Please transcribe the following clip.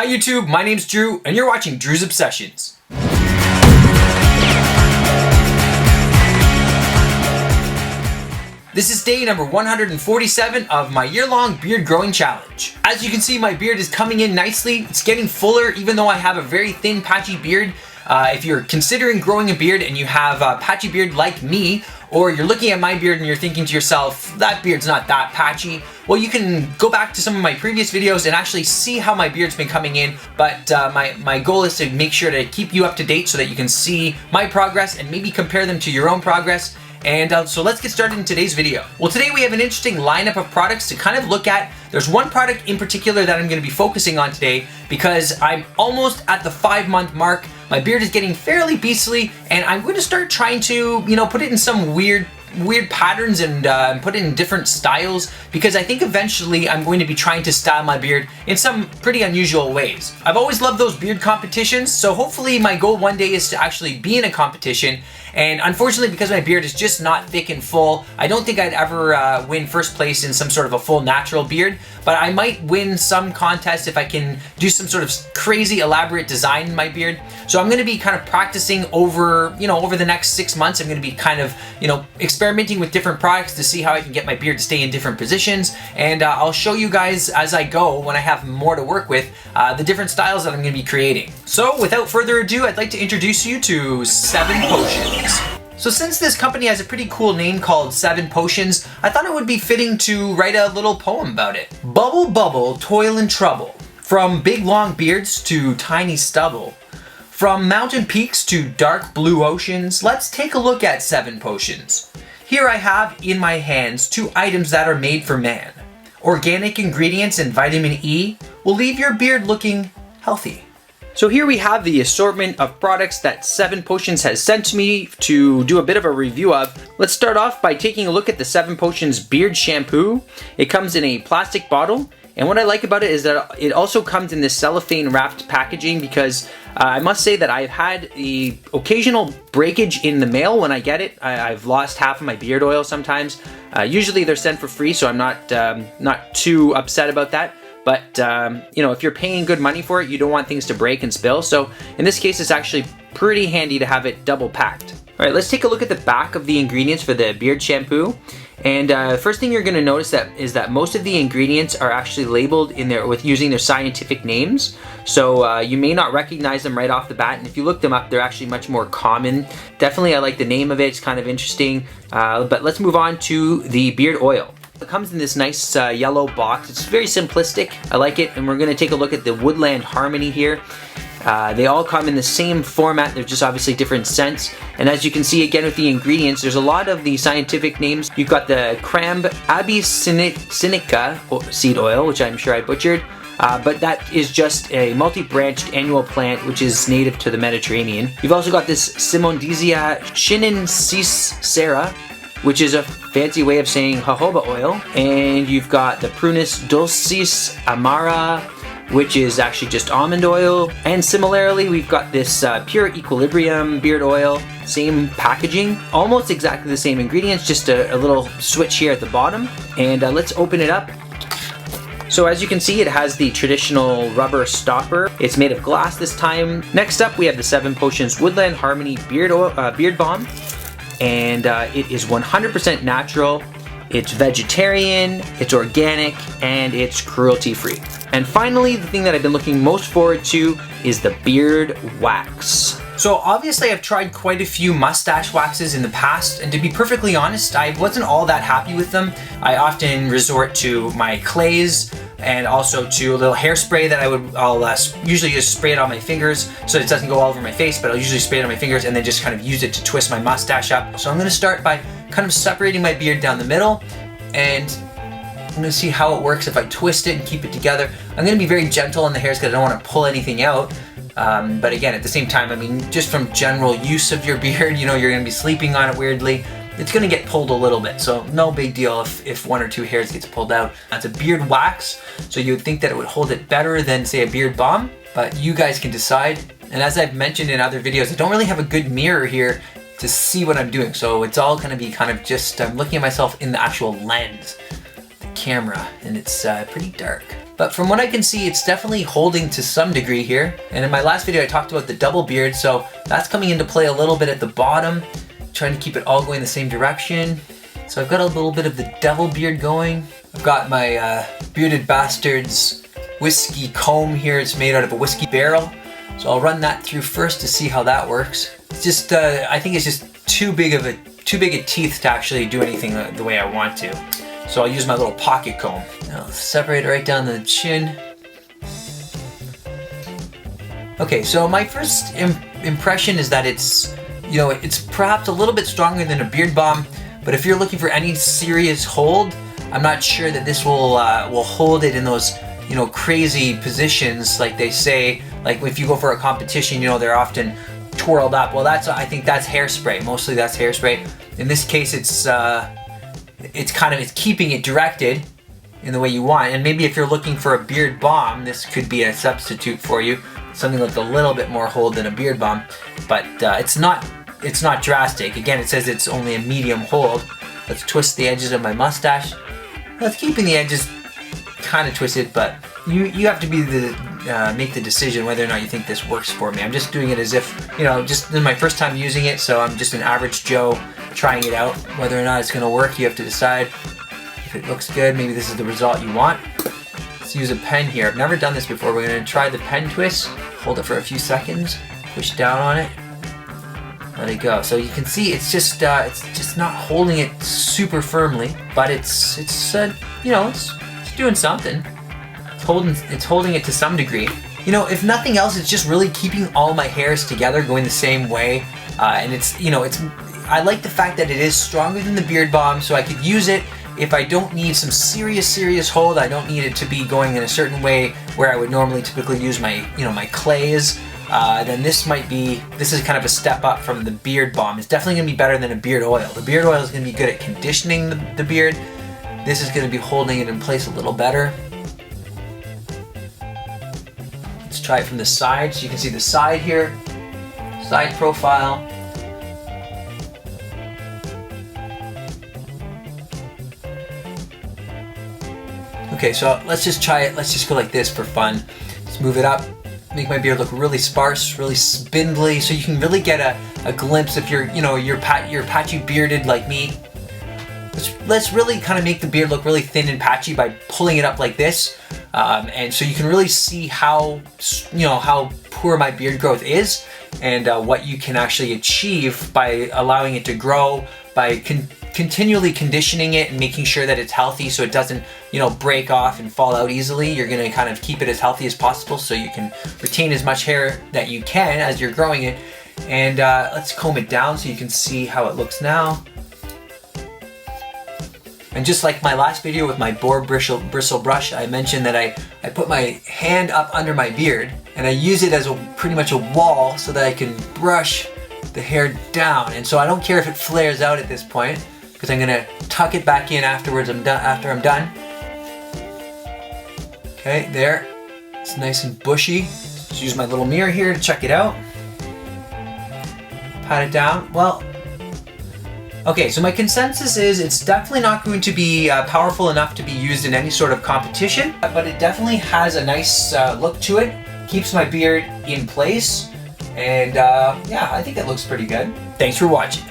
Hi YouTube, my name's Drew, and you're watching Drew's Obsessions. This is day number 147 of my year-long beard growing challenge. As you can see, my beard is coming in nicely. It's getting fuller, even though I have a very thin, patchy beard. If you're considering growing a beard and you have a patchy beard like me, or you're looking at my beard and you're thinking to yourself, that beard's not that patchy, well, you can go back to some of my previous videos and actually see how my beard's been coming in. But my goal is to make sure to keep you up to date so that you can see my progress and maybe compare them to your own progress. And so let's get started in today's video. Well, today we have an interesting lineup of products to kind of look at. There's one product in particular that I'm going to be focusing on today because I'm almost at the 5-month mark. My beard is getting fairly beastly, and I'm going to start trying to, put it in some weird patterns and put it in different styles, because I think eventually I'm going to be trying to style my beard in some pretty unusual ways. I've always loved those beard competitions, so hopefully my goal one day is to actually be in a competition. And unfortunately, because my beard is just not thick and full, I don't think I'd ever win first place in some sort of a full natural beard, but I might win some contest if I can do some sort of crazy elaborate design in my beard. So I'm going to be kind of practicing over the next 6 months. I'm going to be kind of, experimenting with different products to see how I can get my beard to stay in different positions. And I'll show you guys as I go, when I have more to work with, the different styles that I'm going to be creating. So without further ado, I'd like to introduce you to 7 Potions. So since this company has a pretty cool name called 7 Potions, I thought it would be fitting to write a little poem about it. Bubble, bubble, toil and trouble. From big long beards to tiny stubble. From mountain peaks to dark blue oceans, let's take a look at 7 potions. Here I have in my hands 2 items that are made for man. Organic ingredients and vitamin E will leave your beard looking healthy. So here we have the assortment of products that 7 Potions has sent to me to do a bit of a review of. Let's start off by taking a look at the 7 Potions Beard Shampoo. It comes in a plastic bottle, and what I like about it is that it also comes in this cellophane wrapped packaging, because I must say that I've had the occasional breakage in the mail when I get it. I've lost half of my beard oil sometimes. Usually they're sent for free, so I'm not too upset about that. But, if you're paying good money for it, you don't want things to break and spill. So in this case, it's actually pretty handy to have it double packed. All right, let's take a look at the back of the ingredients for the beard shampoo. And first thing you're going to notice is that most of the ingredients are actually labeled in there with using their scientific names. So you may not recognize them right off the bat. And if you look them up, they're actually much more common. Definitely, I like the name of it. It's kind of interesting. But let's move on to the beard oil. It comes in this nice yellow box. It's very simplistic. I like it. And we're going to take a look at the Woodland Harmony here. They all come in the same format. They're just obviously different scents. And as you can see again with the ingredients, there's a lot of the scientific names. You've got the Cramb Abyssinica seed oil, which I'm sure I butchered. But that is just a multi-branched annual plant which is native to the Mediterranean. You've also got this Simondisia Chinensis, which is a fancy way of saying jojoba oil. And you've got the Prunus Dulcis Amara, which is actually just almond oil. And similarly, we've got this Pure Equilibrium beard oil, same packaging, almost exactly the same ingredients, just a little switch here at the bottom. And let's open it up. So as you can see, it has the traditional rubber stopper. It's made of glass this time. Next up, we have the 7 Potions Woodland Harmony beard balm. And it is 100% natural, it's vegetarian, it's organic, and it's cruelty-free. And finally, the thing that I've been looking most forward to is the beard wax. So obviously I've tried quite a few mustache waxes in the past, and to be perfectly honest, I wasn't all that happy with them. I often resort to my clays and also to a little hairspray that I'll usually just spray it on my fingers so it doesn't go all over my face, but I'll usually spray it on my fingers and then just kind of use it to twist my mustache up. So I'm going to start by kind of separating my beard down the middle, and I'm going to see how it works if I twist it and keep it together. I'm going to be very gentle on the hairs because I don't want to pull anything out. But again, at the same time, I mean, just from general use of your beard, you're going to be sleeping on it weirdly. It's going to get pulled a little bit, so no big deal if 1 or 2 hairs gets pulled out. That's a beard wax, so you would think that it would hold it better than, say, a beard balm, but you guys can decide. And as I've mentioned in other videos, I don't really have a good mirror here to see what I'm doing, so it's all going to be kind of just looking at myself in the actual lens, the camera, and it's pretty dark. But from what I can see, it's definitely holding to some degree here. And in my last video, I talked about the double beard, so that's coming into play a little bit at the bottom, trying to keep it all going the same direction. So I've got a little bit of the devil beard going. I've got my Bearded Bastards whiskey comb here. It's made out of a whiskey barrel. So I'll run that through first to see how that works. It's just, I think it's just too big a teeth to actually do anything the way I want to. So I'll use my little pocket comb. I'll separate it right down the chin. Okay, so my first impression is that it's, you know, it's perhaps a little bit stronger than a beard balm, but if you're looking for any serious hold, I'm not sure that this will hold it in those, you know, crazy positions like they say. Like if you go for a competition, you know, they're often twirled up. Well, I think that's hairspray. Mostly that's hairspray. In this case, it's keeping it directed in the way you want. And maybe if you're looking for a beard balm, this could be a substitute for you. Something with a little bit more hold than a beard balm, but it's not drastic. Again, it says it's only a medium hold. Let's twist the edges of my mustache. That's keeping the edges kind of twisted, but you have to make the decision whether or not you think this works for me. I'm just doing it as if, you know, just this is my first time using it, so I'm just an average Joe trying it out. Whether or not it's gonna work, you have to decide. If it looks good, maybe this is the result you want. Let's use a pen here. I've never done this before. We're gonna try the pen twist. Hold it for a few seconds, push down on it, let it go. So you can see it's just not holding it super firmly, but it's you know, it's doing something. It's holding it to some degree. You know, if nothing else, it's just really keeping all my hairs together, going the same way. And it's, you know, I like the fact that it is stronger than the beard balm, so I could use it if I don't need some serious hold. I don't need it to be going in a certain way where I would normally typically use my, you know, my clays. Then this is kind of a step up from the beard balm. It's definitely gonna be better than a beard oil. The beard oil is gonna be good at conditioning the beard. This is gonna be holding it in place a little better. Let's try it from the side, so you can see the side here, side profile. Okay, so let's just try it. Let's just go like this for fun. Let's move it up, make my beard look really sparse, really spindly, so you can really get a glimpse if you're patchy bearded like me. Let's really kind of make the beard look really thin and patchy by pulling it up like this, and so you can really see how, you know, how poor my beard growth is, and what you can actually achieve by allowing it to grow, by continually conditioning it and making sure that it's healthy so it doesn't, you know, break off and fall out easily. You're gonna kind of keep it as healthy as possible so you can retain as much hair that you can as you're growing it. And let's comb it down so you can see how it looks now. And just like my last video with my boar bristle brush, I mentioned that I put my hand up under my beard and I use it as pretty much a wall so that I can brush the hair down. And so I don't care if it flares out at this point, because I'm gonna tuck it back in afterwards. After I'm done. Okay, there. It's nice and bushy. Just use my little mirror here to check it out. Pat it down. Well, okay, so my consensus is it's definitely not going to be powerful enough to be used in any sort of competition, but it definitely has a nice look to it. Keeps my beard in place, and yeah, I think it looks pretty good. Thanks for watching.